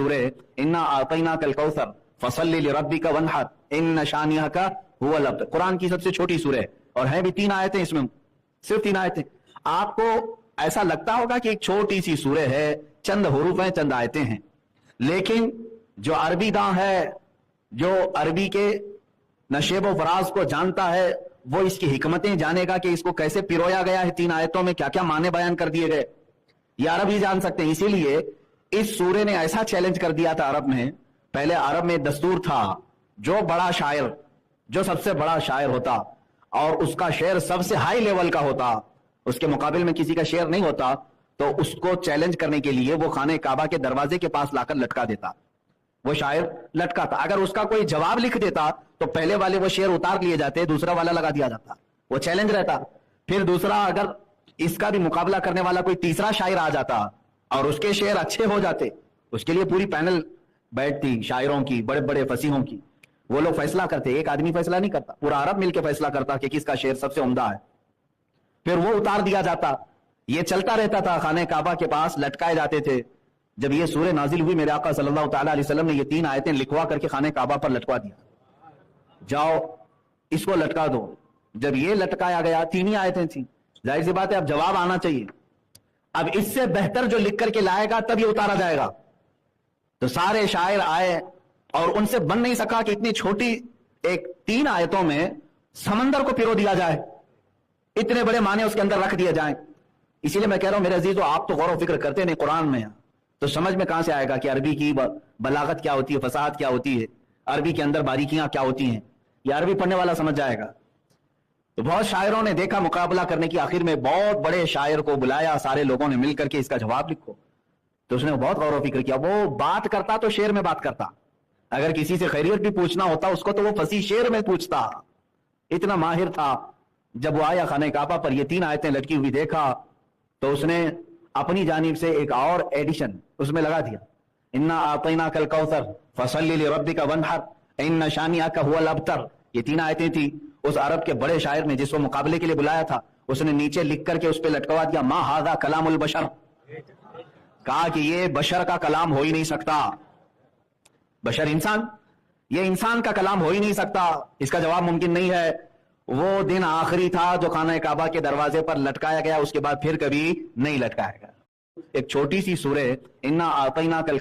सूरह इन्ना आतैना कल कौसर फसल्लि लिरब्बिका वनहर इन्न शानिअका हुवल अब्तर। कुरान की सबसे छोटी सूरह और है भी 3 आयतें, इसमें सिर्फ 3 आयतें। आपको ऐसा लगता होगा कि एक छोटी सी सूरह है, चंद हुरूफ हैं, चंद आयतें हैं, लेकिन जो अरबी दां है, जो अरबी के नशेब व फराज को जानता है, वो इसकी हिकमतें जानेगा कि इसको कैसे पिरोया गया है 3 आयतों में, क्या क्या माने बयान कर दिए गए, ये अरब ही जान सकते हैं। इसीलिए इस सूरे ने ऐसा चैलेंज कर दिया था अरब में। पहले अरब में दस्तूर था, जो बड़ा शायर, जो सबसे बड़ा शायर होता और उसका शेर सबसे हाई लेवल का होता, उसके मुकाबले में किसी का शेर नहीं होता, तो उसको चैलेंज करने के लिए वो खाने काबा के दरवाजे के पास लाकर लटका देता। वो शायर लटका था, अगर उसका कोई जवाब लिख देता तो पहले वाले वो शेर उतार लिए जाते, दूसरा वाला लगा दिया जाता, वो चैलेंज रहता। फिर दूसरा, अगर इसका भी मुकाबला करने वाला कोई तीसरा शायर आ जाता और उसके शेर अच्छे हो जाते, उसके लिए पूरी पैनल बैठती शायरों की, बड़े बड़े फसीहों की, वो लोग फैसला करते। एक आदमी फैसला नहीं करता, पूरा अरब मिलकर फैसला करता कि किसका शेर सबसे उम्दा है। फिर वो उतार दिया जाता, ये चलता रहता था, खाने काबा के पास लटकाए जाते थे। जब ये सूरह नाजिल हुई, मेरे आका सल्लल्लाहु तआला अलैहि वसल्लम ने ये 3 आयतें लिखवा करके खाने काबा पर लटका दिया, जाओ इसको लटका दो। जब ये लटकाया गया, 3 ही आयतें थी, जाहिर सी बात है अब जवाब आना चाहिए। अब इससे बेहतर जो लिख करके लाएगा तब ये उतारा जाएगा। तो सारे शायर आए और उनसे बन नहीं सका कि इतनी छोटी एक 3 आयतों में समंदर को पिरो दिया जाए, इतने बड़े माने उसके अंदर रख दिए जाएं। इसीलिए मैं कह रहा हूं मेरे अजीजों, आप तो गौर व फिक्र करते नहीं कुरान में, तो समझ में कहां से आएगा कि अरबी की बलागत क्या होती है, फसाहत क्या होती है, अरबी के अंदर बारीकियां क्या होती हैं, ये अरबी पढ़ने वाला समझ जाएगा। तो बहुत शायरों ने देखा मुकाबला करने की, आखिर में बहुत बड़े शायर को बुलाया, सारे लोगों ने मिलकर के इसका जवाब लिखो। तो उसने बहुत गौर व फिक्र किया। वो बात करता तो शेर में बात करता, अगर किसी से खैरियत भी पूछना होता उसको तो वो फसी शेर में पूछता, इतना माहिर था। जब वो आया खाने काबा पर, ये 3 आयतें लटकी हुई देखा, तो उसने अपनी जानिब से एक और एडिशन उसमें लगा दिया, इन्ना आतैना कल कौसर फसल्लि लिरब्बिका वनहर इन्न शानिअका हुवल अब्तर। ये 3 आयतें थी। उस अरब के बड़े शायर ने, जिसको मुकाबले के लिए बुलाया था, उसने नीचे लिख करके उस पर लटकवा दिया, मा हादा कलामुल बशर। कहा कि ये बशर का कलाम हो ही नहीं सकता, बशर इंसान, ये इंसान का कलाम हो ही नहीं सकता, इसका जवाब मुमकिन नहीं है। वो दिन आखिरी था जो खाना काबा के दरवाजे पर लटकाया गया, उसके बाद फिर कभी नहीं लटकाया गया। एक छोटी सी सूरह इन्ना आतैना कल